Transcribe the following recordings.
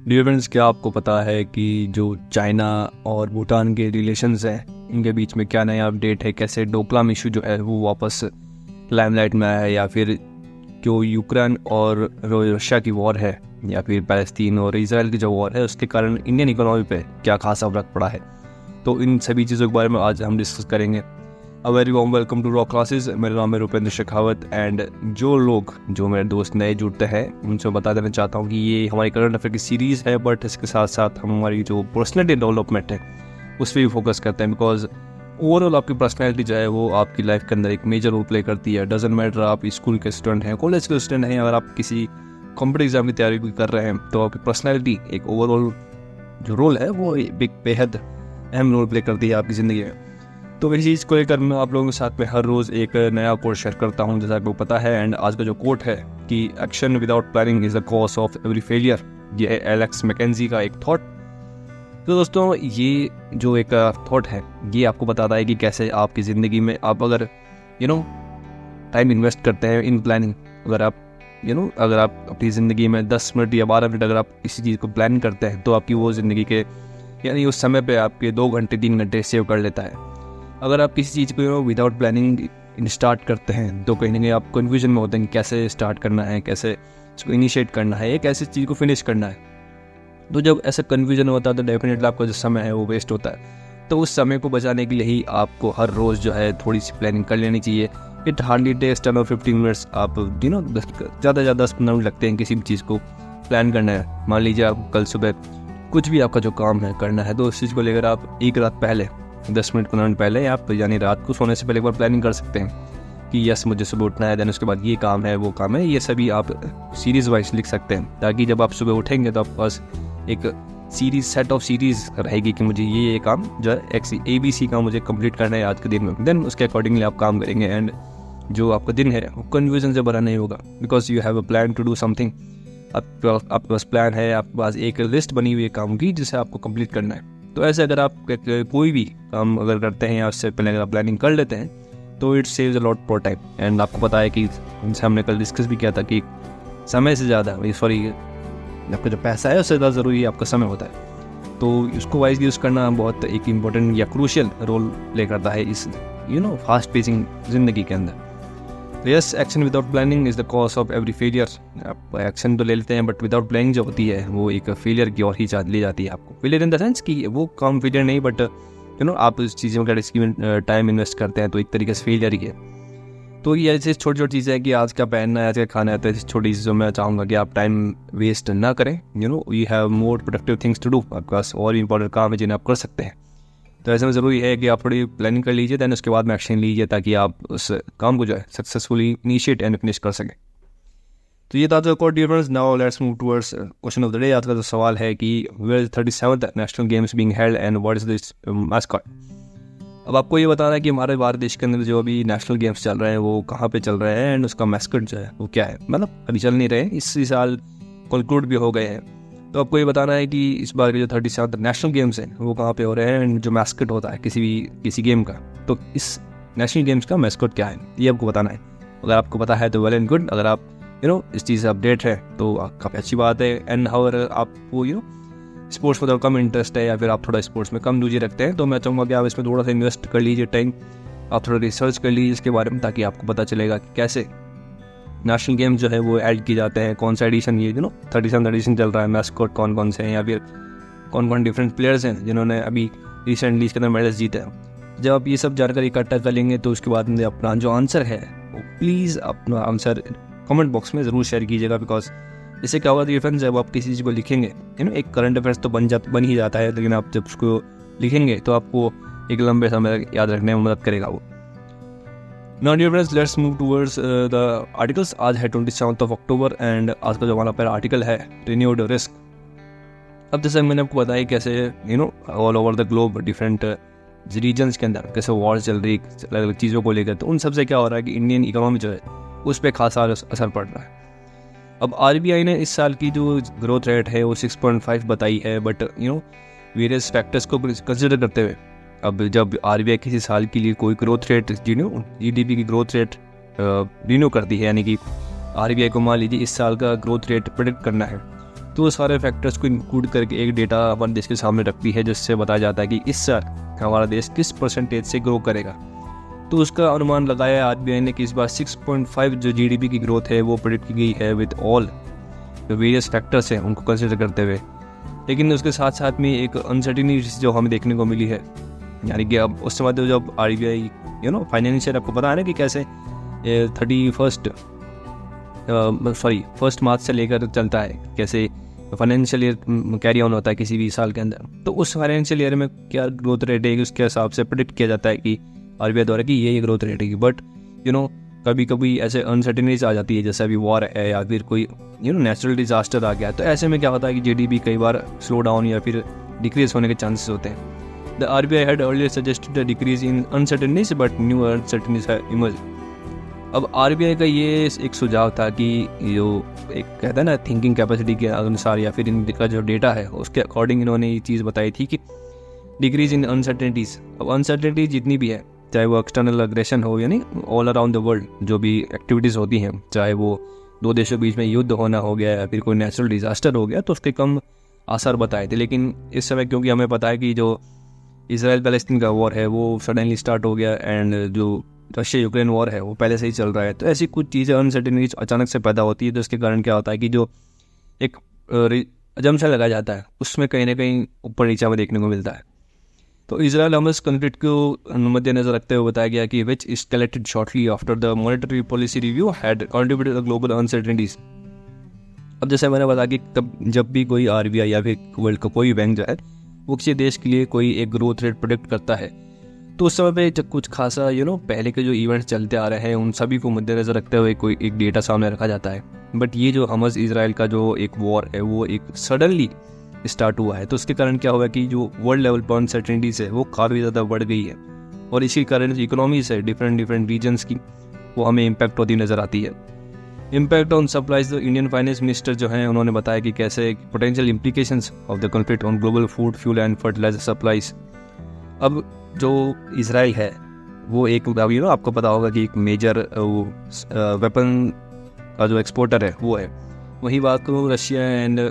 Dear friends, क्या आपको पता है कि जो चाइना और भूटान के रिलेशंस हैं इनके बीच में क्या नया अपडेट है? कैसे डोकलाम इशू जो है वो वापस लाइमलाइट में आया है, या फिर जो यूक्रेन और रशिया की वॉर है, या फिर पैलेस्तीन और इजराइल की जो वॉर है उसके कारण इंडियन इकोनॉमी पे क्या खासा फर्क पड़ा है। तो इन सभी चीज़ों के बारे में आज हम डिस्कस करेंगे। A very warm welcome to Rock Classes. मेरा नाम है रुपेंद्र शेखावत एंड जो मेरे दोस्त नए जुड़ते हैं उनसे बता देना चाहता हूँ कि ये हमारी करंट अफेयर की सीरीज़ है, बट इसके साथ साथ हम हमारी जो पर्सनैलिटी डेवलपमेंट है उस पर भी फोकस करते हैं, बिकॉज ओवरऑल आपकी पर्सनैलिटी जो है वो आपकी लाइफ के अंदर एक मेजर रोल प्ले करती है। डजेंट मैटर आप स्कूल के स्टूडेंट हैं, कॉलेज के स्टूडेंट हैं, अगर आप किसी कॉम्पिटिटिव एग्जाम की तैयारी भी कर रहे हैं तो आपकी पर्सनैलिटी एक ओवरऑल जो रोल है वो एक बेहद अहम रोल प्ले करती है आपकी ज़िंदगी में। तो इस चीज़ को लेकर मैं आप लोगों के साथ में हर रोज़ एक नया कोट शेयर करता हूँ, जैसा आपको पता है। एंड आज का जो कोट है कि action without planning is the cause of every failure, ये है एलेक्स मैकेंजी का एक थॉट। तो दोस्तों, ये जो एक थॉट है ये आपको बताता है कि कैसे आपकी ज़िंदगी में आप अगर टाइम इन्वेस्ट करते हैं इन प्लानिंग, अगर आप अपनी ज़िंदगी में 10 मिनट या 12 मिनट अगर आप किसी चीज़ को प्लान करते हैं तो आपकी वो ज़िंदगी के उस समय पे आपके 2 घंटे 3 घंटे सेव कर लेता है। अगर आप किसी चीज़ को विदाउट प्लानिंग स्टार्ट करते हैं तो कहीं ना कहीं आप कन्फ्यूजन में होते हैं कि कैसे स्टार्ट करना है, कैसे इसको इनिशिएट करना है, एक ऐसी चीज़ को फिनिश करना है। तो जब ऐसा कन्फ्यूजन होता है तो डेफिनेटली आपका जो समय है वो वेस्ट होता है। तो उस समय को बचाने के लिए ही आपको हर रोज़ जो है थोड़ी सी प्लानिंग कर लेनी चाहिए। इट हार्डली टेक्स 10 और 15 मिनट्स। आप ज़्यादा से ज़्यादा 10-15 मिनट लगते हैं किसी भी चीज़ को प्लान करना है। मान लीजिए आप कल सुबह कुछ भी आपका जो काम है करना है, तो उस चीज़ को लेकर आप एक रात पहले 10 मिनट 15 मिनट पहले आप यानी रात को सोने से पहले एक बार प्लानिंग कर सकते हैं कि यस मुझे सुबह उठना है, देन उसके बाद ये काम है वो काम है, ये सभी आप सीरीज़ वाइज लिख सकते हैं, ताकि जब आप सुबह उठेंगे तो आपके पास एक सेट ऑफ सीरीज़ रहेगी कि मुझे ये काम जो है ABC का मुझे कंप्लीट करना है आज के दिन में। देन उसके अकॉर्डिंगली आप काम करेंगे एंड जो आपका दिन है वो कन्फ्यूजन से भरा नहीं होगा, because you have a plan to do something. आपके पास प्लान है, आपके पास एक लिस्ट बनी हुई है काम की जिसे आपको कंप्लीट करना है। तो ऐसे अगर आप कोई भी काम अगर करते हैं या उससे पहले अगर आप प्लानिंग कर लेते हैं तो it saves a lot for time. And आपको पता है कि जैसे हमने कल डिस्कस भी किया था कि समय से ज़्यादा आपका जो पैसा है उससे ज़्यादा ज़रूरी आपका समय होता है। तो उसको वाइज यूज़ करना बहुत एक इम्पोर्टेंट या क्रूशियल रोल प्ले करता है इस फास्ट पेसिंग ज़िंदगी के अंदर। Yes, action without planning is the cause of every failure. आप एक्शन तो ले लेते हैं बट विदाउट प्लानिंग जो होती है वो एक फेलियर की ओर ही ले जाती है आपको। फेलियर इन द सेंस कि वो काम फेलियर नहीं, बट आप उस चीज़ों का इसकी टाइम इन्वेस्ट करते हैं तो एक तरीके से फेलियर ही है। तो ये ऐसी छोटी छोटी चीज़ें हैं कि आज का पहनना है, आज का खाना है, तो ऐसी छोटी चीज़ों में चाहूँगा कि आप टाइम वेस्ट ना करें। You have more productive things to do. आपके पास और इंपॉर्टेंट काम है जिन्हें आप कर सकते हैं। तो ऐसे में ज़रूरी है कि आप थोड़ी प्लानिंग कर लीजिए, दैन उसके बाद में एक्शन लीजिए ताकि आप उस काम को जो है सक्सेसफुली इनिशिएट एंड फिनिश कर सकें। तो ये था the code dear friends. Now let's move towards question of the day. आज का जो सवाल है कि where is 37th national games being held and what is this mascot. अब आपको ये बताना है कि हमारे भारत देश के अंदर जो अभी नेशनल गेम्स चल रहे हैं वो कहाँ पे चल रहे हैं एंड उसका मैस्कॉट जो है वो क्या है। मतलब अभी चल नहीं रहे, इसी साल कंक्लूड भी हो गए हैं। तो आपको ये बताना है कि इस बार के जो 37th नेशनल गेम्स हैं वो कहाँ पे हो रहे हैं एंड जो मैस्कट होता है किसी गेम का, तो इस नेशनल गेम्स का मैस्कट क्या है ये आपको बताना है। अगर आपको पता है तो वेल एंड गुड। अगर आप इस चीज़ से अपडेट है तो काफ़ी अच्छी बात है। एंड हाउर आपको स्पोर्ट्स में थोड़ा कम इंटरेस्ट है या फिर आप थोड़ा स्पोर्ट्स में कम रुचि रखते हैं तो मैं चाहूँगा कि आप इसमें थोड़ा सा इन्वेस्ट कर लीजिए टाइम, आप थोड़ा रिसर्च कर लीजिए इसके बारे में, ताकि आपको पता चलेगा कि कैसे नेशनल गेम्स जो है वो ऐड किए जाते हैं, कौन सा एडिशन ये 37 एडिशन चल रहा है, मैस्कॉट कौन कौन से हैं या फिर कौन कौन डिफरेंट प्लेयर्स हैं जिन्होंने अभी रिसेंटली इसके अंदर मेडल्स जीते हैं। जब आप ये सब जानकारी इकट्ठा कर लेंगे तो उसके बाद में अपना जो आंसर है वो प्लीज़ अपना आंसर कमेंट बॉक्स में ज़रूर शेयर कीजिएगा, बिकॉज इससे क्या होगा फ्रेंड्स, जब आप किसी चीज़ को लिखेंगे एक करंट अफेयर्स तो बन ही जाता है, लेकिन आप जब उसको लिखेंगे तो आपको एक लंबे समय याद रखने में मदद करेगा वो। Now dear friends, let's move towards the articles। आज है 27th of October एंड आज का जो हमारा पहला आर्टिकल है रिन्यूड रिस्क। अब जैसे मैंने आपको बताया कैसे all over the globe different regions के अंदर कैसे वॉर चल रही अलग अलग चीज़ों को लेकर, तो उन सबसे क्या हो रहा है कि इंडियन इकोनॉमी जो है उस पर खासा असर पड़ रहा है। अब RBI ने इस साल की जो ग्रोथ रेट है वो 6.5 बताई है, बट वेरियस फैक्टर्स को कंसिडर करते हुए अब जब RBI किसी साल के लिए कोई ग्रोथ रेट GDP की ग्रोथ रेट रिन्यू करती है, यानी कि RBI को मान लीजिए इस साल का ग्रोथ रेट प्रेडिक्ट करना है, तो सारे फैक्टर्स को इंक्लूड करके एक डेटा हमारे देश के सामने रखती है, जिससे बताया जाता है कि इस साल हमारा देश किस परसेंटेज से ग्रो करेगा। तो उसका अनुमान लगाया आरबीआई ने कि इस बार 6.5 जो जीडीपी की ग्रोथ है वो प्रेडिक्ट की गई है विद ऑल जो वेरियस फैक्टर्स हैं उनको कंसिडर करते हुए। लेकिन उसके साथ साथ में एक अनसर्टिनिटी जो हमें देखने को मिली है, यानी कि अब उस समय तो जब आरबीआई फाइनेंशियल, आपको पता है ना कि कैसे 1 मार्च से लेकर चलता है, कैसे फाइनेंशियल ईयर कैरी ऑन होता है किसी भी साल के अंदर। तो उस फाइनेंशियल ईयर में क्या ग्रोथ रेट है उसके हिसाब से प्रेडिक्ट किया जाता है कि आरबीआई द्वारा कि ये ग्रोथ रेट है। बट कभी कभी ऐसे अनसर्टेनिटीज आ जाती है, जैसे अभी वॉर है या फिर कोई नेचुरल डिजास्टर आ गया, तो ऐसे में क्या होता है कि जीडीपी कई बार स्लो डाउन या फिर डिक्रीज होने के चांसेस होते हैं। The RBI had earlier suggested a decrease in uncertainties but new uncertainties have emerged. अब आरबीआई का ये एक सुझाव था कि जो एक कहता है ना थिंकिंग कैपेसिटी के अनुसार या फिर इनका जो डेटा है उसके अकॉर्डिंग इन्होंने ये चीज़ बताई थी कि डिक्रीज इन अनसर्टेनिटीज़। अब अनसर्टेनिटी जितनी भी है, चाहे वो एक्सटर्नल अग्रेशन हो यानी ऑल अराउंड द वर्ल्ड जो भी एक्टिविटीज़ होती हैं, चाहे वो दो देशों के बीच में युद्ध होना हो गया या फिर कोई नेचुरल डिजास्टर हो गया, तो उसके कम आसार बताए थे। लेकिन इस समय क्योंकि हमें पता है कि जो इसराइल पैलेस्टीन का वॉर है वो सडनली स्टार्ट हो गया एंड जो रशिया यूक्रेन वॉर है वो पहले से ही चल रहा है, तो ऐसी कुछ चीज़ें अनसर्टेनिटी अचानक से पैदा होती है। तो इसके कारण क्या होता है कि जो एक अजम्पशन लगाया जाता है उसमें कहीं ना कहीं ऊपर नीचा में देखने को मिलता है। तो इजराइल हमास कॉन्फ्लिक्ट को मद्देनजर रखते हुए बताया गया कि which escalated shortly after the monetary policy review had contributed the global uncertainties. अब जैसे मैंने बताया कि तब जब भी कोई आरबीआई या फिर वर्ल्ड का कोई बैंक जो है वो किसी देश के लिए कोई एक ग्रोथ रेट प्रोडिक्ट करता है, तो उस समय पे जब कुछ खासा पहले के जो इवेंट्स चलते आ रहे हैं उन सभी को मद्देनजर रखते हुए कोई एक डेटा सामने रखा जाता है। बट ये जो हमास इजराइल का जो एक वॉर है वो एक सडनली स्टार्ट हुआ है, तो उसके कारण क्या हुआ कि जो वर्ल्ड लेवल पर अनसर्टेनिटीज है वो काफ़ी ज़्यादा बढ़ गई है और इसी कारण इकोनॉमीज है डिफरेंट रीजन्स की वो हमें इम्पैक्ट होती नज़र आती है। Impact on supplies, the Indian finance minister जो हैं उन्होंने बताया कि कैसे potential implications of the conflict on global food fuel and fertiliser supplies. अब जो इसराइल है वो एक आपको पता होगा कि एक मेजर वेपन का जो एक्सपोर्टर है वो है। वही बात करूँ रशिया एंड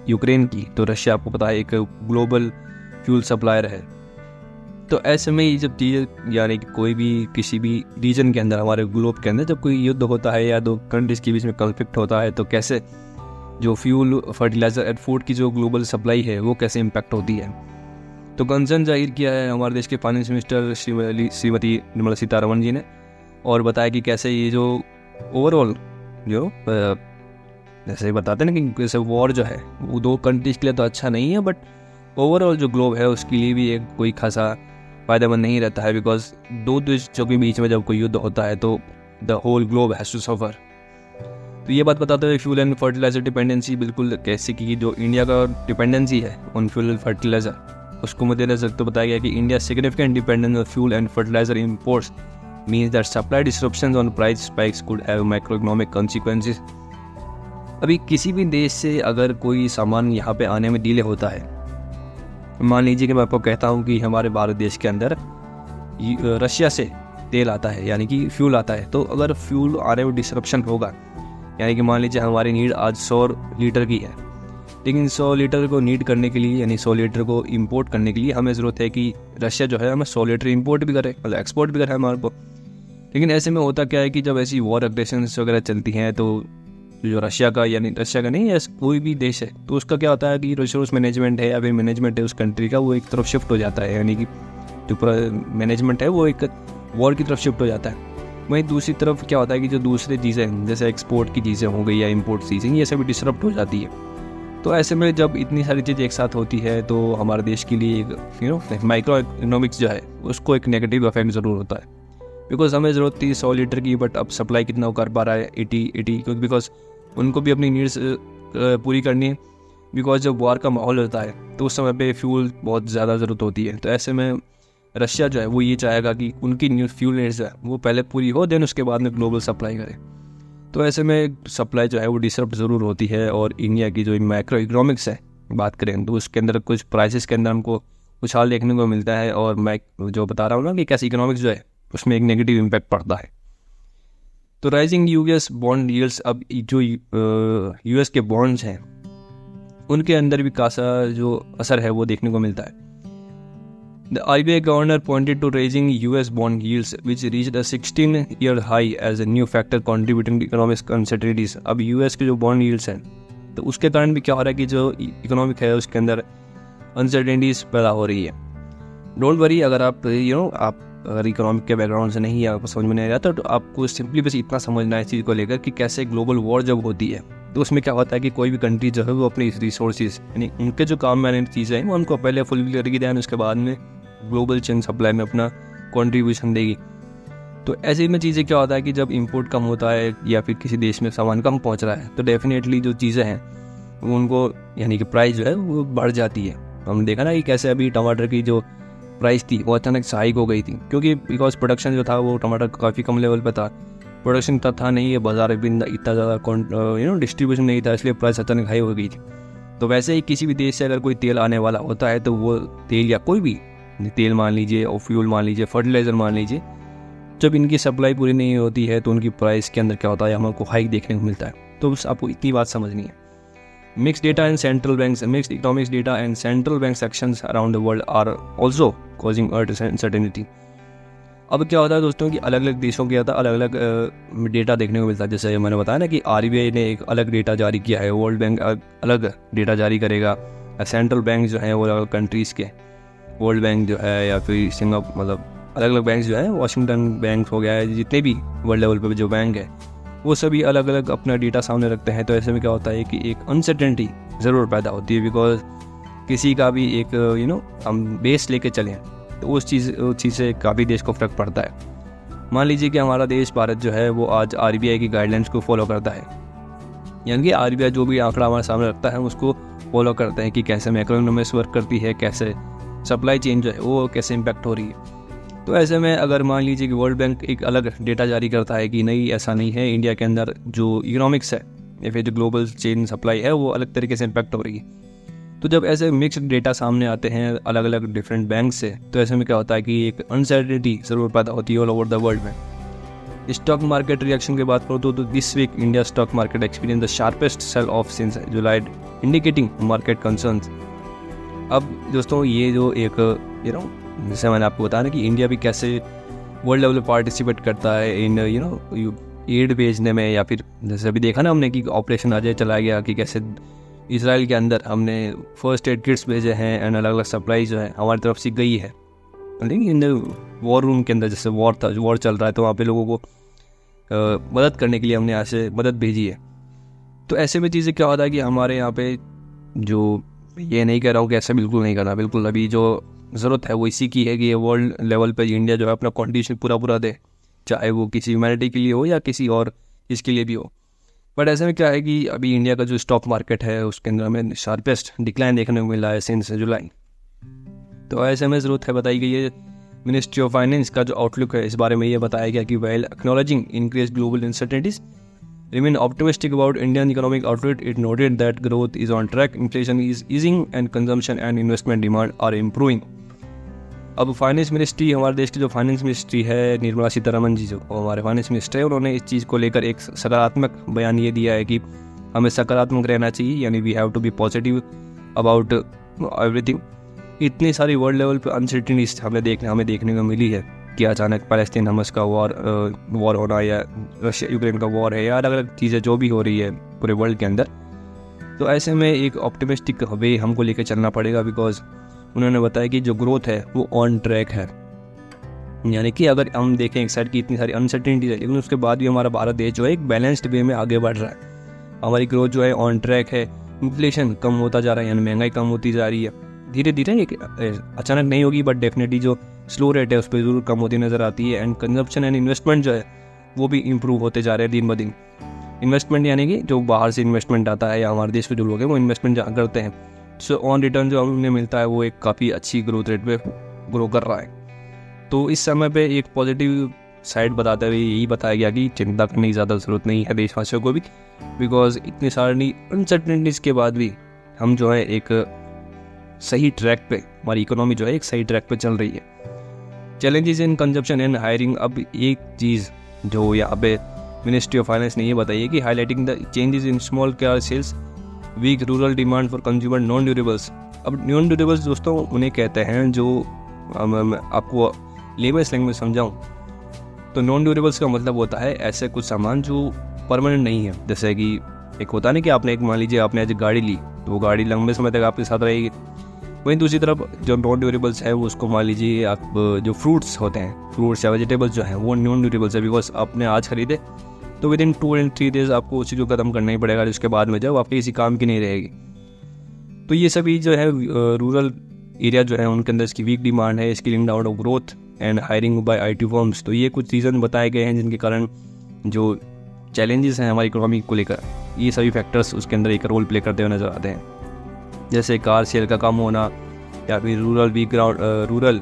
यूक्रेन की, तो रशिया आपको पता है एक ग्लोबल फ्यूल सप्लायर है। तो ऐसे में ये जब चीज़ें यानी कि कोई भी किसी भी रीजन के अंदर हमारे ग्लोब के अंदर जब कोई युद्ध होता है या दो कंट्रीज के बीच में कॉन्फ्लिक्ट होता है, तो कैसे जो फ्यूल फर्टिलाइजर एंड फूड की जो ग्लोबल सप्लाई है वो कैसे इम्पैक्ट होती है। तो कंसर्न जाहिर किया है हमारे देश के फाइनेंस मिनिस्टर श्रीमती निर्मला सीतारमण जी ने, और बताया कि कैसे ये जो ओवरऑल जो जैसे बताते हैं ना कि जैसे वॉर जो है वो दो कंट्रीज के लिए तो अच्छा नहीं है, बट ओवरऑल जो ग्लोब है उसके लिए भी एक कोई खासा फ़ायदेमंद नहीं रहता है, बिकॉज दो देशों के बीच में जब कोई युद्ध होता है तो the whole globe has to suffer. तो ये बात बताते हुए फ्यूल एंड फर्टिलाइजर डिपेंडेंसी बिल्कुल कैसे की जो इंडिया का डिपेंडेंसी है ऑन फ्यूल एंड फर्टिलाइजर उसको मद्देनजर तो बताया गया कि India significant dependence on fuel and fertiliser imports means that supply disruptions on price spikes could have micro economic consequences. अभी किसी भी देश से अगर कोई सामान यहाँ पे आने में डिले होता है, मान लीजिए कि मैं आपको कहता हूँ कि हमारे भारत देश के अंदर रशिया से तेल आता है यानी कि फ्यूल आता है, तो अगर फ्यूल आने में डिसरप्शन होगा यानी कि मान लीजिए हमारी नीड आज 100 लीटर की है, लेकिन 100 लीटर को नीड करने के लिए यानी 100 लीटर को इंपोर्ट करने के लिए हमें ज़रूरत है कि रशिया जो है हमें 100 लीटर इंपोर्ट भी करे, मतलब एक्सपोर्ट भी करे हमारे को। लेकिन ऐसे में होता क्या है कि जब ऐसी वॉर अग्रेशन वगैरह चलती हैं तो जो रशिया का नहीं या कोई भी देश है तो उसका क्या होता है कि रिसोर्स मैनेजमेंट है या फिर मैनेजमेंट है उस कंट्री का वो एक तरफ शिफ्ट हो जाता है, यानी कि जो पूरा मैनेजमेंट है वो एक वॉर की तरफ शिफ्ट हो जाता है। वहीं दूसरी तरफ क्या होता है कि जो दूसरी चीज़ें जैसे एक्सपोर्ट की चीज़ें हो गई या इंपोर्ट चीज़ें ये सब डिसरप्ट हो जाती है। तो ऐसे में जब इतनी सारी चीज़ें एक साथ होती है तो हमारे देश के लिए एक माइक्रो इकोनॉमिक्स जो है उसको एक नेगेटिव इफेक्ट ज़रूर होता है, बिकॉज हमें ज़रूरत थी 100 लीटर की, बट अब सप्लाई कितना वो कर पा रहा है 80 बिकॉज उनको भी अपनी नीड्स पूरी करनी है, बिकॉज जब वॉर का माहौल होता है तो उस समय पे फ्यूल बहुत ज़्यादा ज़रूरत होती है। तो ऐसे में रशिया जो है वो ये चाहेगा कि उनकी फ्यूल नीड्स है वो पहले पूरी हो, देन उसके बाद में ग्लोबल सप्लाई करे। तो ऐसे में सप्लाई जो है वो डिसरप्ट ज़रूर होती है। और इंडिया की जो मैक्रो इकोनॉमिक्स है बात करें तो उसके अंदर कुछ प्राइसेस के अंदर हमको उछाल देखने को मिलता है, और मैं जो बता रहा हूँ ना कि कैसे इकोनॉमिक्स जो है उसमें एक नेगेटिव इम्पैक्ट पड़ता है। तो राइजिंग यूएस बॉन्ड यील्ड्स, अब जो यूएस के बॉन्ड्स हैं उनके अंदर भी खासा जो असर है वो देखने को मिलता है। The RBI governor pointed to raising US bond yields, which reached a 16-year high as a new factor contributing to economic uncertainties. अब US के जो bond yields हैं तो उसके कारण भी क्या हो रहा है कि जो इकोनॉमिक है उसके अंदर अनसर्टेनिटीज पैदा हो रही है। डोंट वरी, अगर आप आप अगर इकोनॉमिक के बैकग्राउंड से नहीं है, आपको समझ में नहीं आता, तो आपको सिंपली बस इतना समझना है इस चीज़ को लेकर कि कैसे ग्लोबल वॉर जब होती है तो उसमें क्या होता है कि कोई भी कंट्री जो है वो अपनी रिसोर्सेज यानी उनके जो काम में आने चीज़ें हैं वो उनको पहले फुलफिल करके दें, उसके बाद में ग्लोबल चेन सप्लाई में अपना कंट्रीब्यूशन देगी। तो ऐसे में चीज़ें क्या होता है कि जब इंपोर्ट कम होता है या फिर किसी देश में सामान कम पहुंच रहा है तो डेफिनेटली जो चीज़ें हैं वो उनको यानी कि प्राइस जो है वो बढ़ जाती है। हमने देखा ना कि कैसे अभी टमाटर की जो प्राइस थी वो अचानक से हाइक हो गई थी, क्योंकि बिकॉज प्रोडक्शन जो था वो टमाटर काफ़ी कम लेवल पर था, प्रोडक्शन था नहीं है, बाजार में इतना ज़्यादा डिस्ट्रीब्यूशन नहीं था, इसलिए प्राइस अचानक हाई हो गई थी। तो वैसे ही किसी भी देश से अगर कोई तेल आने वाला होता है तो वो तेल या कोई भी तेल मान लीजिए और फ्यूल मान लीजिए, फर्टिलाइज़र मान लीजिए, जब इनकी सप्लाई पूरी नहीं होती है तो उनकी प्राइस के अंदर क्या होता है, हमको हाइक देखने को मिलता है। तो बस आपको इतनी बात समझनी है। Mixed data and central banks, mixed economics data and central bank actions around the world are also causing uncertainty. अब क्या होता है दोस्तों कि अलग अलग देशों के आता अलग अलग डेटा देखने को मिलता है। जैसे मैंने बताया ना कि RBI ने एक अलग डेटा जारी किया है, वर्ल्ड बैंक अलग डेटा जारी करेगा, सेंट्रल बैंक जो है वो अलग कंट्रीज़ के, वर्ल्ड बैंक जो है या फिर सिंगापुर, मतलब अलग अलग बैंक जो है, वाशिंगटन बैंक हो गया है, जितने भी वर्ल्ड लेवल पे जो बैंक है वो सभी अलग अलग अपना डेटा सामने रखते हैं। तो ऐसे में क्या होता है कि एक अनसर्टेनिटी ज़रूर पैदा होती है, बिकॉज किसी का भी एक हम बेस लेके चलें तो उस चीज़ से काफ़ी देश को फ़र्क पड़ता है। मान लीजिए कि हमारा देश भारत जो है वो आज RBI की गाइडलाइंस को फॉलो करता है, यानी कि RBI जो भी आंकड़ा हमारे सामने रखता है उसको फॉलो करते हैं कि कैसे मैक्रोइकोनॉमिक्स वर्क करती है, कैसे सप्लाई चेन जो है वो कैसे इम्पैक्ट हो रही है। तो ऐसे में अगर मान लीजिए कि वर्ल्ड बैंक एक अलग डेटा जारी करता है कि नहीं ऐसा नहीं है, इंडिया के अंदर जो इकोनॉमिक्स है या फिर जो ग्लोबल चेन सप्लाई है वो अलग तरीके से इम्पैक्ट हो रही है, तो जब ऐसे मिक्स्ड डेटा सामने आते हैं अलग अलग डिफरेंट बैंक से, तो ऐसे में क्या होता है कि एक अनसर्टेनिटी ज़रूर पैदा होती है ऑल ओवर द वर्ल्ड में। स्टॉक मार्केट रिएक्शन की बात करूँ तो this week India stock market experience the sharpest sell off since July, indicating market concerns. अब दोस्तों ये जो एक जैसे मैंने आपको बताया ना कि इंडिया भी कैसे वर्ल्ड लेवल पे पार्टिसिपेट करता है इन एड भेजने में, या फिर जैसे अभी देखा ना हमने कि ऑपरेशन अजय चलाया गया कि कैसे इसराइल के अंदर हमने फर्स्ट एड किट्स भेजे हैं एंड अलग अलग सप्लाई जो है हमारी तरफ से गई है। लेकिन इन वॉर रूम के अंदर जैसे वॉर चल रहा है तो वहाँ पे लोगों को मदद करने के लिए हमने यहाँ से मदद भेजी है। तो ऐसे में चीज़ें क्या होता है कि हमारे यहाँ पे जो, ये नहीं कह रहा हूँ कि ऐसा बिल्कुल नहीं करना, बिल्कुल अभी जो ज़रूरत है वो इसी की है कि ये वर्ल्ड लेवल पे इंडिया जो है अपना कंट्रीब्यूशन पूरा दे, चाहे वो किसी ह्यूमैनिटी के लिए हो या किसी और इसके लिए भी हो। बट ऐसे में क्या है कि अभी इंडिया का जो स्टॉक मार्केट है उसके अंदर हमें शार्पेस्ट डिक्लाइन देखने को मिला है सिंस जुलाई। तो ऐसे में ज़रूरत है बताई गई है मिनिस्ट्री ऑफ फाइनेंस का जो आउटलुक है इस बारे में ये बताया गया कि while acknowledging increase global uncertainties remain optimistic about Indian economic outlook. It noted that growth is on track, inflation is easing, and consumption and investment demand are improving. अब फाइनेंस मिनिस्ट्री, हमारे देश की जो फाइनेंस मिनिस्ट्री है, निर्मला सीतारमण जी जो हमारे finance minister है, उन्होंने इस चीज़ को लेकर एक सकारात्मक बयान ये दिया है कि हमें सकारात्मक रहना चाहिए, यानी we have to be positive about everything. इतनी सारी वर्ल्ड लेवल पर अनसर्टेनिटीज हमें देखने को मिली है कि अचानक पैलेस्टीन हमस का वॉर होना या रशिया यूक्रेन का वॉर है या अलग अलग चीज़ें जो भी हो रही है पूरे वर्ल्ड के अंदर। तो ऐसे में एक ऑप्टिमिस्टिक वे हमको लेकर चलना पड़ेगा, बिकॉज उन्होंने बताया कि जो ग्रोथ है वो ऑन ट्रैक है। यानी कि अगर हम देखें एक साइड की इतनी सारी अनसर्टेनिटीज है लेकिन उसके बाद भी हमारा भारत देश जो है एक बैलेंस्ड वे में आगे बढ़ रहा है, हमारी ग्रोथ जो है ऑन ट्रैक है, इन्फ्लेशन कम होता जा रहा है, यानी महंगाई कम होती जा रही है धीरे धीरे, एक अचानक नहीं होगी बट डेफिनेटली जो स्लो रेट है उस पर ज़रूर कम होती नज़र आती है। एंड कंजप्शन एंड इन्वेस्टमेंट जो है वो भी इम्प्रूव होते जा रहे हैं दिन ब दिन। इन्वेस्टमेंट यानी कि जो बाहर से इन्वेस्टमेंट आता है या हमारे देश के जो लोग हैं वो इन्वेस्टमेंट जहाँ करते हैं, सो ऑन रिटर्न जो उन्हें मिलता है वो एक काफ़ी अच्छी ग्रोथ रेट पे ग्रो कर रहा है। तो इस समय पे एक पॉजिटिव साइड बताते हुए यही बताया गया कि चिंता करने की ज़्यादा ज़रूरत नहीं है देशवासियों को भी, बिकॉज इतनी सारी अनसर्टेनिटीज़ के बाद भी हम जो है एक सही ट्रैक पे, हमारी इकोनॉमी जो है एक सही ट्रैक पे चल रही है। Challenges in consumption and hiring. अब एक चीज़ जो यहाँ पे मिनिस्ट्री ऑफ फाइनेंस ने ये बताई है कि highlighting the changes in small car sales weak rural demand for consumer non durables. अब नॉन ड्यूरेबल्स दोस्तों उन्हें कहते हैं जो मैं आपको लेबर्स लैंग्वेज में समझाऊँ तो नॉन ड्यूरेबल्स का मतलब होता है ऐसे कुछ सामान जो परमानेंट नहीं है। जैसे कि एक होता है ना कि आपने एक मान लीजिए आपने आज गाड़ी ली तो वो गाड़ी लंबे समय तक आपके साथ रहेगी। वहीं दूसरी तरफ जो नॉन ड्यूरेबल्स है वो उसको मान लीजिए आप जो फ्रूट्स होते हैं, फ्रूट्स या वेजिटेबल्स जो हैं वो नॉन ड्यूरेबल्स है। बिकॉज आपने आज खरीदे तो विद इन 2 and 3 days आपको उसी को ख़त्म करना ही पड़ेगा, उसके बाद में जब आपके किसी काम की नहीं रहेगी। तो ये सभी जो है रूरल एरिया जो है उनके अंदर इसकी वीक डिमांड है, scaling down of growth and hiring by IT firms. तो ये कुछ रीज़न बताए गए हैं जिनके कारण जो चैलेंजेस हैं हमारी इकोनॉमी को लेकर, ये सभी फैक्टर्स उसके अंदर एक रोल प्ले करते हुए नजर आते हैं। जैसे कार सेल का कम होना या फिर rural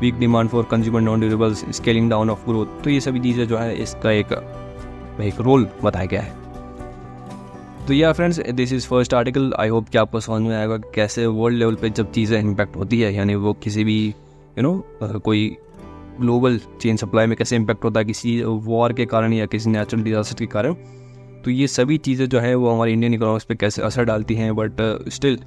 weak demand for consumer non durables, scaling down of growth. तो ये सभी चीज़ें जो है इसका एक रोल बताया गया है। तो या friends, this is first article. I hope कि आपको समझ में आएगा कैसे वर्ल्ड लेवल पे जब चीज़ें इम्पैक्ट होती है, यानी वो किसी भी कोई ग्लोबल चेन सप्लाई में कैसे इम्पैक्ट होता है किसी वॉर के कारण या किसी नेचुरल डिजास्टर के कारण। तो ये सभी चीज़ें जो है वो हमारी इंडियन इकोनॉमिक्स पे कैसे असर डालती हैं। बट स्टिल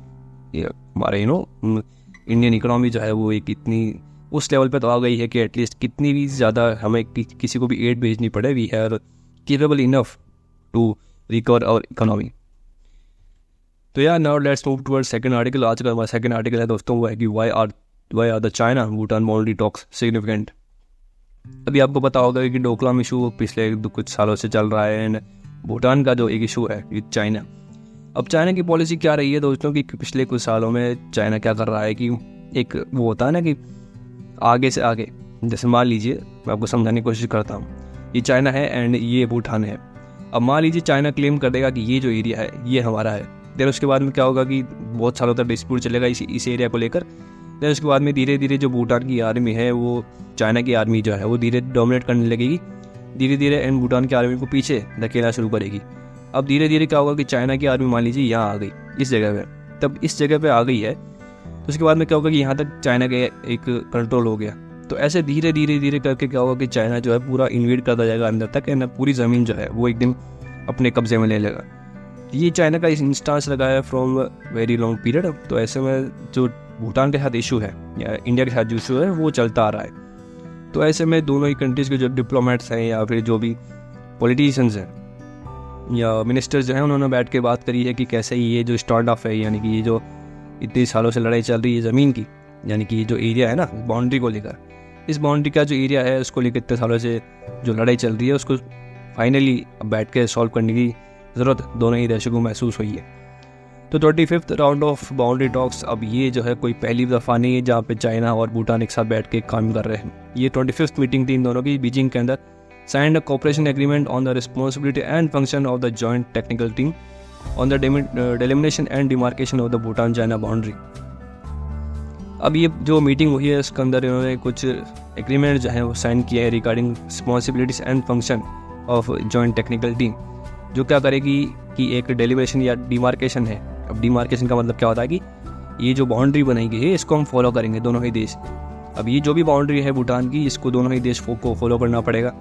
हमारे इंडियन इकोनॉमी जो है वो एक इतनी उस लेवल पे तो आ गई है कि एटलीस्ट कितनी भी ज़्यादा हमें किसी को भी एड भेजनी पड़े, we are capable enough to recover our economy. तो यार now let's move towards second article. आज का हमारा सेकंड आर्टिकल है दोस्तों वो है कि why are the China Bhutan boundary talks significant. अभी आपको पता होगा कि डोकलाम इशू पिछले कुछ सालों से चल रहा है एंड भूटान का जो एक इशू है विद चाइना। अब चाइना की पॉलिसी क्या रही है दोस्तों कि पिछले कुछ सालों में चाइना क्या कर रहा है कि एक वो होता है ना कि आगे से आगे, जैसे मान लीजिए मैं आपको समझाने की कोशिश करता हूँ, ये चाइना है एंड ये भूटान है। अब मान लीजिए चाइना क्लेम कर देगा कि ये जो एरिया है ये हमारा है, देन उसके बाद में क्या होगा कि बहुत सालों तक डिस्प्यूट चलेगा इस एरिया को लेकर। देन उसके बाद में धीरे धीरे जो भूटान की आर्मी है वो चाइना की आर्मी जो है वो धीरे डोमिनेट करने लगेगी धीरे धीरे एंड भूटान की आर्मी को पीछे धकेलना शुरू करेगी। अब धीरे धीरे क्या होगा कि चाइना की आर्मी मान लीजिए यहाँ आ गई इस जगह पे, तब इस जगह पे आ गई है तो उसके बाद में क्या होगा कि यहाँ तक चाइना का एक कंट्रोल हो गया। तो ऐसे धीरे धीरे धीरे करके क्या होगा कि चाइना जो है पूरा इन्वेड करता जाएगा अंदर तक एंड पूरी ज़मीन जो है वो एक दिन अपने कब्जे में ले लेगा। ये चाइना का इंस्टांस लगा है फ्रॉम वेरी लॉन्ग पीरियड। तो ऐसे में जो भूटान के साथ इशू है या इंडिया के साथ जो इशू है वो चलता आ रहा है। तो ऐसे में दोनों ही कंट्रीज़ के जो डिप्लोमेट्स हैं या फिर जो भी पॉलिटिशियंस हैं या मिनिस्टर्स जो हैं उन्होंने बैठ के बात करी है कि कैसे ये जो स्टार्ट ऑफ है, यानी कि ये जो इतनी सालों से लड़ाई चल रही है ज़मीन की, यानी कि ये जो एरिया है ना बाउंड्री को लेकर, इस बाउंड्री का जो एरिया है उसको लेकर इतने सालों से जो लड़ाई चल रही है उसको फाइनली बैठ के सॉल्व करने की ज़रूरत दोनों ही देशों को महसूस हुई है। तो 25th round of boundary talks, अब ये जो है कोई पहली दफ़ा नहीं है जहाँ पे चाइना और भूटान एक साथ बैठ के काम कर रहे हैं। ये 25th मीटिंग थी इन दोनों की बीजिंग के अंदर। Signed a cooperation agreement on the responsibility and function of the joint technical team on the delimitation and demarcation of the Bhutan China boundary. अब ये जो मीटिंग हुई है इसके अंदर इन्होंने कुछ एग्रीमेंट जो है वो साइन किया है regarding responsibilities and function of joint technical team, जो क्या करेगी कि एक डेलिमिनेशन या डिमार्केशन है। अब डिमार्केशन का मतलब क्या होता है कि ये जो बाउंड्री बनाई गई है इसको हम फॉलो करेंगे दोनों ही देश। अब ये जो भी बाउंड्री है भूटान की इसको दोनों ही देश को फॉलो करना पड़ेगा,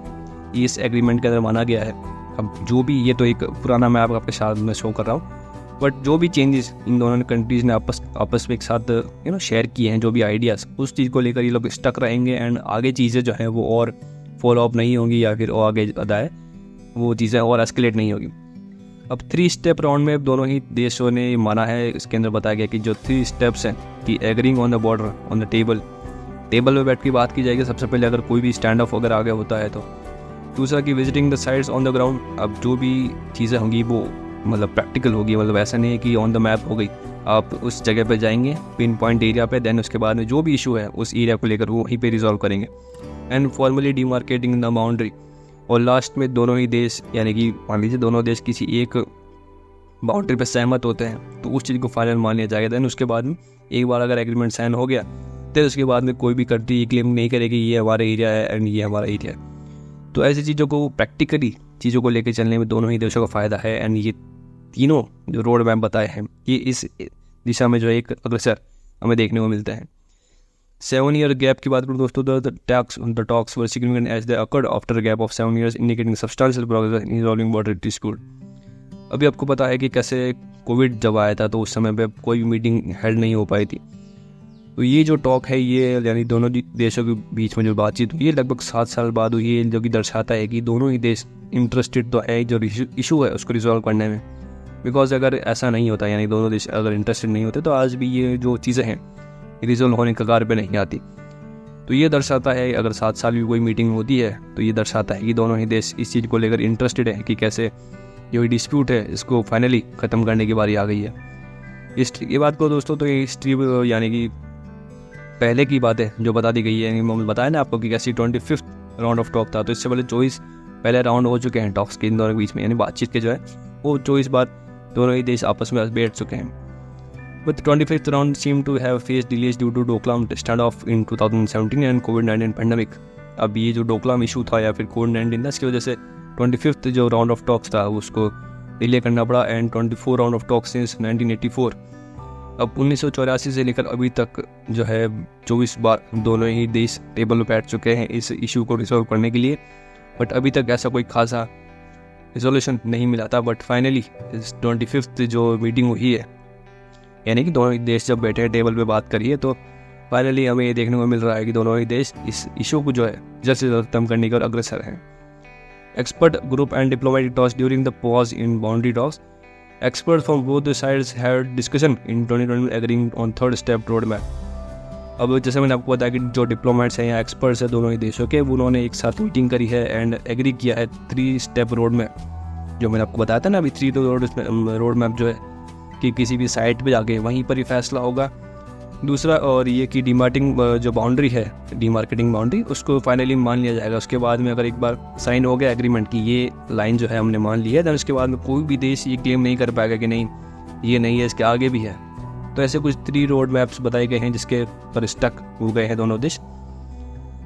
ये इस एग्रीमेंट के अंदर माना गया है। अब जो भी ये तो एक पुराना मैप आपके साथ में शो कर रहा हूँ, बट जो भी चेंजेस इन दोनों कंट्रीज़ ने आपस में एक साथ शेयर किए हैं, जो भी आइडियाज़, उस चीज़ को लेकर ये लोग स्टक रहेंगे एंड आगे चीज़ें जो हैं वो और फॉलो अप नहीं होंगी या फिर और आगे ज़्यादा है वो चीज़ें और एस्केलेट नहीं होगी। अब 3 स्टेप राउंड में दोनों ही देशों ने माना है। इसके अंदर बताया गया कि जो 3 स्टेप्स हैं कि agreeing on the border on the table में बैठ के बात की जाएगी सबसे पहले अगर कोई भी स्टैंड ऑफ अगर आगे होता है तो। दूसरा कि visiting the sites on the ground, अब जो भी चीज़ें होंगी वो मतलब प्रैक्टिकल होगी, मतलब ऐसा नहीं है कि ऑन द मैप हो गई, आप उस जगह पे जाएंगे पिन पॉइंट एरिया पे, देन उसके बाद में जो भी इशू है उस एरिया को लेकर वो वहीं पे रिजॉल्व करेंगे and formally demarcating the boundary. और लास्ट में दोनों ही देश, यानी कि मान लीजिए दोनों देश किसी एक बाउंड्री पे सहमत होते हैं तो उस चीज़ को फाइनल मान लिया जाएगा। देन उसके बाद में एक बार अगर एग्रीमेंट साइन हो गया तो उसके बाद में कोई भी कंट्री ये क्लेम नहीं करेगी ये हमारा एरिया है एंड ये हमारा एरिया है। तो ऐसी चीज़ों को प्रैक्टिकली चीज़ों को लेकर चलने में दोनों ही देशों का फ़ायदा है एंड ये तीनों जो रोड मैप बताए हैं ये इस दिशा में जो एक अग्रसर हमें देखने को मिलते हैं। 7 year गैप की बात करूँ दोस्तों, the talks were significant as they occurred after a gap of 7 years indicating substantial progress in resolving border dispute. अभी आपको पता है कि कैसे कोविड जब आया था तो उस समय पे कोई भी मीटिंग हेल्ड नहीं हो पाई थी। तो ये जो टॉक है ये यानी दोनों देशों के बीच में जो बातचीत हुई है लगभग 7 साल बाद हुई है, जो कि दर्शाता है कि दोनों ही देश इंटरेस्टेड तो है जो इशू है उसको रिजॉल्व करने में। बिकॉज अगर ऐसा नहीं होता यानी दोनों देश अगर इंटरेस्टेड नहीं होते तो आज भी ये जो चीज़ें हैं रिजॉल्व होने के कगार पे नहीं आती। तो ये दर्शाता है अगर 7 साल भी कोई मीटिंग होती है तो ये दर्शाता है कि दोनों ही देश इस चीज़ को लेकर इंटरेस्टेड है कि कैसे जो डिस्प्यूट है इसको फाइनली ख़त्म करने की बारी आ गई है। ये बात को दोस्तों तो ये हिस्ट्री यानी कि पहले की बात है जो बता दी गई है। मैंने बताया ना आपको कि कैसी 25th राउंड ऑफ टॉक था, तो इससे पहले 24 पहले राउंड हो चुके हैं टॉक्स के इन दोनों के बीच में, यानी बातचीत के जो है वो 24 बार दोनों ही देश आपस में बैठ चुके हैं। But 25th round seem to have face delays due to Doklam stand off in 2017 and कोविड-19 पैंडमिक। अब ये जो डोकलाम इशू था या फिर कोविड-19 इसकी वजह से 25th जो राउंड ऑफ टॉक्स था उसको डिले करना पड़ा and 24 round of talks since 1984। अब 1984 से लेकर अभी तक जो है 24 बार दोनों ही देश टेबल पर बैठ चुके हैं इस इशू को रिजॉल्व करने के लिए। बट अभी तक ऐसा कोई खासा रिजोल्यूशन नहीं मिला था। बट फाइनली इस 25th जो मीटिंग हुई है यानी कि दोनों ही देश जब बैठे हैं टेबल पे बात करिए तो फाइनली हमें ये देखने को मिल रहा है कि दोनों ही देश इस इशू को जो है जल्द से जल्द खत्म करने की ओर अग्रसर हैं। Expert group and diplomatic talks during the pause in boundary talks, experts from both the sides had discussion in 2020 agreeing on third step road map। अब जैसे मैंने आपको बताया कि जो डिप्लोमेट्स हैं या एक्सपर्ट्स हैं दोनों ही देशों के उन्होंने एक साथ मीटिंग करी है एंड एग्री किया है 3 स्टेप रोड मैप, जो मैंने आपको बताया था ना अभी 3 रोड मैप जो है कि किसी भी साइट पे जाके वहीं पर ही फैसला होगा। दूसरा और ये कि डीमार्टिंग जो बाउंड्री है डीमार्केटिंग बाउंड्री उसको फाइनली मान लिया जाएगा। उसके बाद में अगर एक बार साइन हो गया एग्रीमेंट की ये लाइन जो है हमने मान ली है, तो उसके बाद में कोई भी देश ये क्लेम नहीं कर पाएगा कि नहीं ये नहीं है इसके आगे भी है। तो ऐसे कुछ 3 रोड मैप्स बताए गए हैं जिसके पर स्टक हो गए हैं दोनों देश।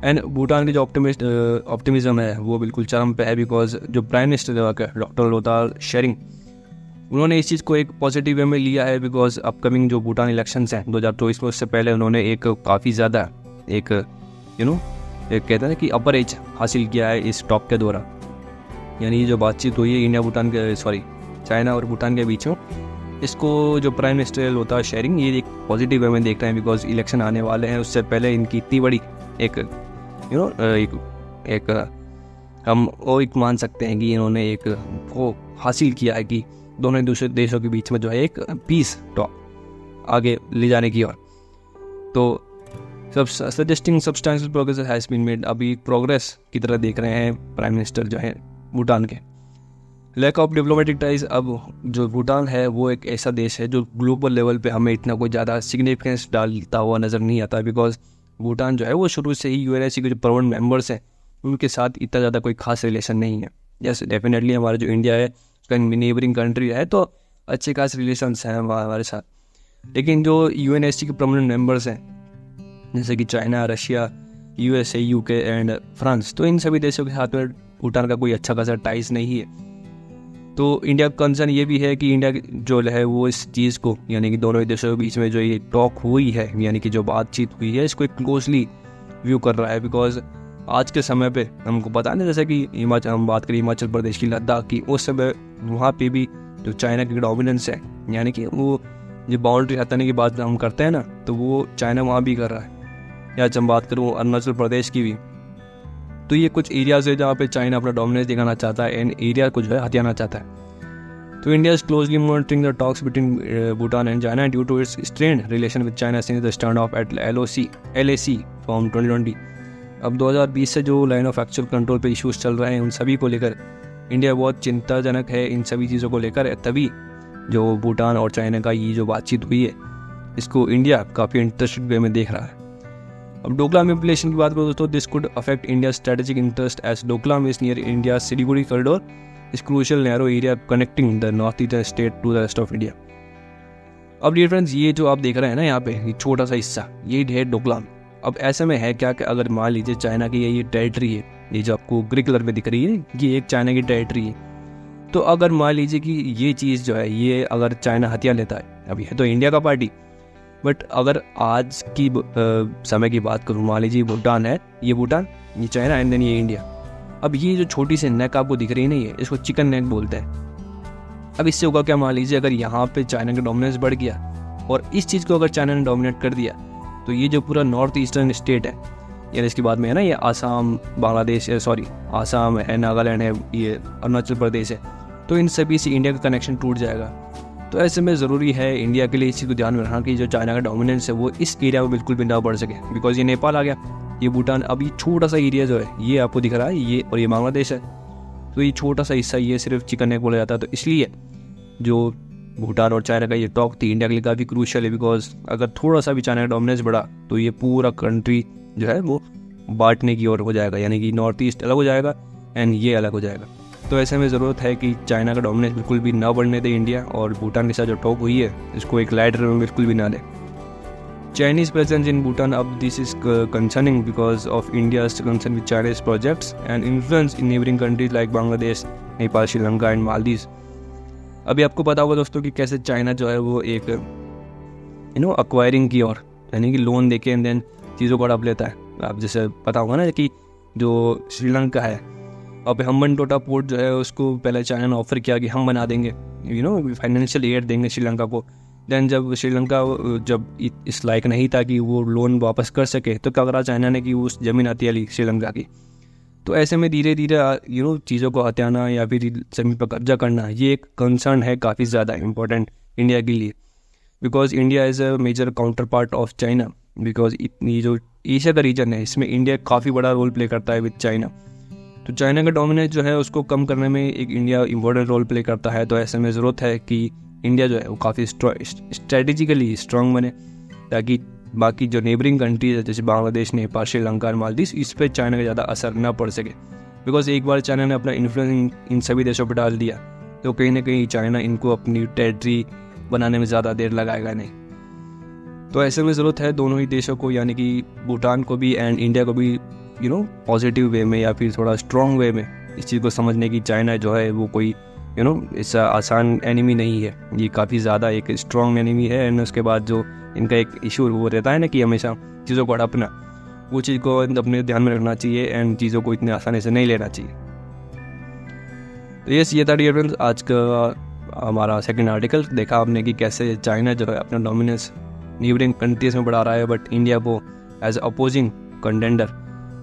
एंड भूटान की जो ऑप्टिमिज्म है वो बिल्कुल चरम पे है बिकॉज जो प्राइम मिनिस्टर डॉक्टर लोतार शेरिंग उन्होंने इस चीज़ को एक पॉजिटिव वे में लिया है बिकॉज अपकमिंग जो भूटान इलेक्शंस हैं 2024 में उससे पहले उन्होंने एक काफ़ी ज़्यादा एक एक कहते हैं कि अपर एज हासिल किया है इस टॉक के दौरान। यानी ये जो बातचीत हुई है इंडिया भूटान के चाइना और भूटान के बीच में, इसको जो प्राइम मिनिस्टर लोतार शेरिंग ये एक पॉजिटिव वे में देख रहे हैं बिकॉज इलेक्शन आने वाले हैं। उससे पहले इनकी इतनी बड़ी हम वो एक मान सकते हैं कि इन्होंने एक वो हासिल किया है कि दोनों दूसरे देशों के बीच में जो है एक पीस टॉक आगे ले जाने की ओर। तो सब suggesting substantial progress has been made, अभी प्रोग्रेस की तरह देख रहे हैं प्राइम मिनिस्टर जो है भूटान के। लैक ऑफ डिप्लोमेटिक टाइज, अब जो भूटान है वो एक ऐसा देश है जो ग्लोबल लेवल पे हमें इतना कोई ज़्यादा सिग्निफिकेंस डालता हुआ नज़र नहीं आता बिकॉज भूटान जो है वो शुरू से ही यूएनएससी के जो परमानेंट मेंबर्स हैं उनके साथ इतना ज़्यादा कोई खास रिलेशन नहीं है। जैसे डेफिनेटली हमारा जो इंडिया है नेबरिंग कंट्री है तो अच्छे खास रिलेशंस हैं हमारे साथ, लेकिन जो यूएनएससी के परमानेंट मेंबर्स हैं जैसे कि China, Russia, USA, UK and France, तो इन सभी देशों के साथ में भूटान का कोई अच्छा खासा टाइज नहीं है। तो इंडिया का कंसर्न ये भी है कि इंडिया जो है वो इस चीज़ को यानी कि दोनों ही देशों के बीच में जो ये टॉक हुई है यानी कि जो बातचीत हुई है इसको एक क्लोजली व्यू कर रहा है बिकॉज आज के समय पे हमको पता नहीं जैसे कि हम बात करें हिमाचल प्रदेश की लद्दाख की, उस समय वहाँ पे भी जो चाइना की डोमिनेंस है यानी कि वो जो बाउंड्री हटाने की बात हम करते हैं ना तो वो चाइना वहाँ भी कर रहा है। या जब हम बात करूँ अरुणाचल प्रदेश की भी, तो ये कुछ एरियाज है जहाँ पे चाइना अपना डोमिनेंस दिखाना चाहता है एंड एरिया को जो है हथियाना चाहता है। तो India is closely monitoring the talks between Bhutan and China due to its strained relation with China since the stand off at LAC from 2020। अब 2020 से जो लाइन ऑफ एक्चुअल कंट्रोल पे इश्यूज चल रहे हैं उन सभी को लेकर इंडिया बहुत चिंताजनक है इन सभी चीज़ों को लेकर। तभी जो भूटान और चाइना का ये जो बातचीत हुई है इसको इंडिया काफ़ी इंटरेस्टेड वे में देख रहा है। अब डोकलाम इम्प्लेशन की बात करो दोस्तों, this could affect India strategic interest as Doklam is near India Siliguri corridor is crucial narrow area connecting the north eastern state to the rest of India. अब डियर फ्रेंड्स ये जो आप देख रहे हैं ना यहाँ पे ये छोटा सा हिस्सा ये है डोकलाम। अब ऐसे में है क्या कि अगर मान लीजिए चाइना की ये टेरिटरी है, ये जो आपको ग्रे कलर में दिख रही है ये एक चाइना की टेरिटरी है, तो अगर मान लीजिए कि ये चीज़ जो है ये अगर चाइना हथिया लेता है, अब ये तो इंडिया का पार्टी, बट अगर आज की समय की बात करूँ मान लीजिए भूटान है, ये भूटान, ये चाइना एंड देन ये इंडिया। अब ये जो छोटी सी नेक आपको दिख रही है ना ये इसको चिकन नेक बोलते हैं। अब इससे होगा क्या, मान लीजिए अगर यहाँ पे चाइना का डोमिनेंस बढ़ गया और इस चीज़ को अगर चाइना ने डोमिनेट कर दिया, तो ये जो पूरा नॉर्थ ईस्टर्न स्टेट है, यानी इसके बाद में है ना ये आसाम, बांग्लादेश, आसाम है, नागालैंड है, ये अरुणाचल प्रदेश है, तो इन सभी से इंडिया का कनेक्शन टूट जाएगा। तो ऐसे में ज़रूरी है इंडिया के लिए इस चीज़ को ध्यान में रखना कि जो चाइना का डोमिनेंस है वो इस एरिया में बिल्कुल भी ना बढ़ सके, बिकॉज ये नेपाल आ गया, ये भूटान, अब ये छोटा सा एरिया जो है ये आपको दिख रहा है, ये और ये बांग्लादेश है, तो ये छोटा सा हिस्सा ये सिर्फ चिकन नेक बोला जाता है। तो इसलिए जो भूटान और चाइना का ये टॉक थी इंडिया के लिए काफ़ी क्रूशियल है, बिकॉज अगर थोड़ा सा भी चाइना का डोमिनेंस बढ़ा तो ये पूरा कंट्री जो है वो बांटने की ओर हो जाएगा, यानी कि नॉर्थ ईस्ट अलग हो जाएगा एंड ये अलग हो जाएगा। तो ऐसे में ज़रूरत है कि चाइना का डोमिनेंस बिल्कुल भी ना बढ़ने दे इंडिया, और भूटान के साथ जो टॉक हुई है इसको एक लाइटर में बिल्कुल भी ना ले। Chinese presence in Bhutan, this is concerning because of India's concern with Chinese projects and influence in neighboring countries like Bangladesh, Nepal, Sri Lanka and Maldives. अभी आपको पता होगा दोस्तों कि कैसे चाइना जो है वो एक अक्वायरिंग की ओर, यानी कि लोन देके एंड देन चीज़ों को हड़प लेता है। आप जैसे पता होगा ना कि जो श्रीलंका है, अब हम्बनटोटा पोर्ट जो है उसको पहले चाइना ने ऑफर किया कि हम बना देंगे, फाइनेंशियल एड देंगे श्रीलंका को। देन जब श्रीलंका जब इस लायक नहीं था कि वो लोन वापस कर सके, तो क्या करा चाइना ने कि उस ज़मीन आती ली श्रीलंका की। तो ऐसे में धीरे धीरे चीज़ों को हथियाना या फिर ज़मीन पर कब्जा करना, ये एक कंसर्न है काफ़ी ज़्यादा इम्पोर्टेंट इंडिया के लिए, because India is a major counter part of China, because इतनी जो एशिया का रीजन है इसमें इंडिया काफ़ी बड़ा रोल प्ले करता है विद चाइना। तो चाइना का डोमिनेंस जो है उसको कम करने में एक इंडिया इम्पोर्टेंट रोल प्ले करता है। तो ऐसे में ज़रूरत है कि इंडिया जो है वो काफ़ी स्ट्रेटेजिकली स्ट्रांग बने, ताकि बाकी जो नेबरिंग कंट्रीज है जैसे बांग्लादेश, नेपाल, श्रीलंका और मालदीव, इस पर चाइना का ज़्यादा असर ना पड़ सके। बिकॉज एक बार चाइना ने अपना इन्फ्लुएंस इन सभी देशों पर डाल दिया तो कहीं ना कहीं चाइना इनको अपनी टेरिटरी बनाने में ज़्यादा देर लगाएगा नहीं। तो ऐसे में ज़रूरत है दोनों ही देशों को, यानी कि भूटान को भी एंड इंडिया को भी पॉजिटिव वे में या फिर थोड़ा स्ट्रॉन्ग वे में इस चीज़ को समझने की चाइना जो है वो कोई इसका आसान एनिमी नहीं है, ये काफ़ी ज़्यादा एक स्ट्रॉन्ग एनिमी है। एंड उसके बाद जो इनका एक इशू वो रहता है ना कि हमेशा चीज़ों को हड़पना, वो चीज़ को अपने ध्यान में रखना चाहिए एंड चीज़ों को इतने आसानी से नहीं लेना चाहिए। तो ये था डियर फ्रेंड्स आज का हमारा सेकंड आर्टिकल। देखा आपने कि कैसे चाइना जो है अपना डोमिनेंस नेबरिंग कंट्रीज में बढ़ा रहा है, बट इंडिया को एज अपोजिंग कंटेंडर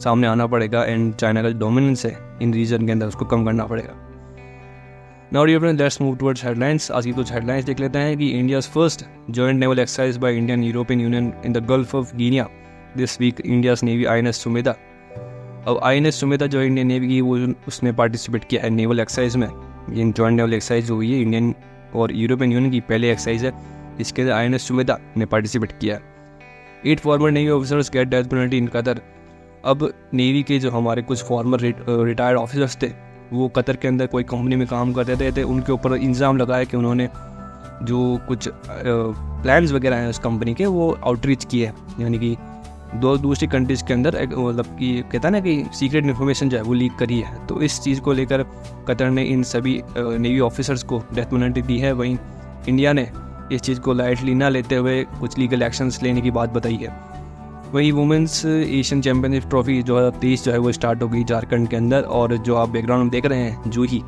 सामने आना पड़ेगा एंड चाइना का डोमिनेंस है इन रीजन के अंदर उसको कम करना पड़ेगा। Now dear friends let's move towards headlines. आज की कुछ हेडलाइंस देख लेते हैं कि India's first joint naval exercise by Indian European Union in the Gulf of Guinea this week India's navy INS Sumedha. अब INS सुमेधा जो इंडियन नेवी की वो उसने पार्टिसिपेट किया है नेवल एक्सरसाइज में। ये जॉइंट नेवल एक्सरसाइज जो हुई है इंडियन और यूरोपियन यूनियन की पहली एक्सरसाइज है, इसके अंदर INS सुमेधा ने पार्टिसिपेट किया है। 8 former navy officers get death penalty in Qatar. अब नेवी के जो हमारे कुछ फॉर्मर रिटायर्ड ऑफिसर्स थे वो कतर के अंदर कोई कंपनी में काम करते थे, उनके ऊपर इल्ज़ाम लगाया कि उन्होंने जो कुछ प्लान्स वगैरह हैं उस कंपनी के वो आउटरीच किए, यानी कि दूसरी कंट्रीज़ के अंदर मतलब कि कहता है ना कि सीक्रेट इन्फॉर्मेशन जो है वो लीक करी है। तो इस चीज़ को लेकर कतर ने इन सभी नेवी ऑफिसर्स को डेथ पेनल्टी दी है। वहीं इंडिया ने इस चीज़ को लाइटली ना लेते हुए कुछ लीगल एक्शंस लेने की बात बताई है। वही वुमेंस एशियन चैम्पियनशिप ट्रॉफी 2023 जो है वो स्टार्ट हो गई झारखंड के अंदर, और जो आप बैकग्राउंड में देख रहे हैं जूही,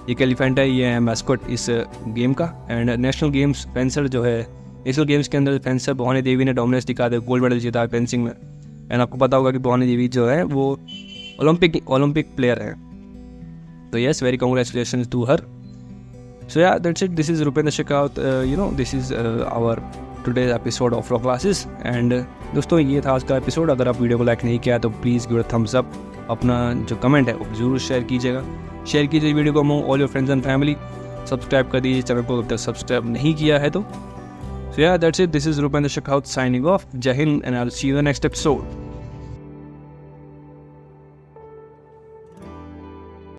ये एलिफेंट है, ये है मैस्कॉट इस गेम का। एंड नेशनल गेम्स फेंसर जो है, नेशनल गेम्स के अंदर फेंसर भवानी देवी ने डोमिनेंस दिखा दिया, गोल्ड मेडल जीता है फेंसिंग में। एंड आपको पता होगा कि भवानी देवी जो है वो ओलंपिक प्लेयर है। तो yes, very congratulations to her. So ya that's it, this is Rupendra Shekhawat, this is our today's episode of raw classes. And दोस्तों ये था आज का एपिसोड। अगर आप वीडियो को लाइक नहीं किया तो please give a thumbs up. अपना जो कमेंट है वो ज़रूर शेयर कीजिएगा। शेयर कीजिए वीडियो को among all your friends and family. Subscribe कर दीजिए चैनल को, अब तक सब्सक्राइब नहीं किया है तो। So ya that's it, this is Rupendra Shekhawat signing off. जय हिंद and I will see you in the next episode.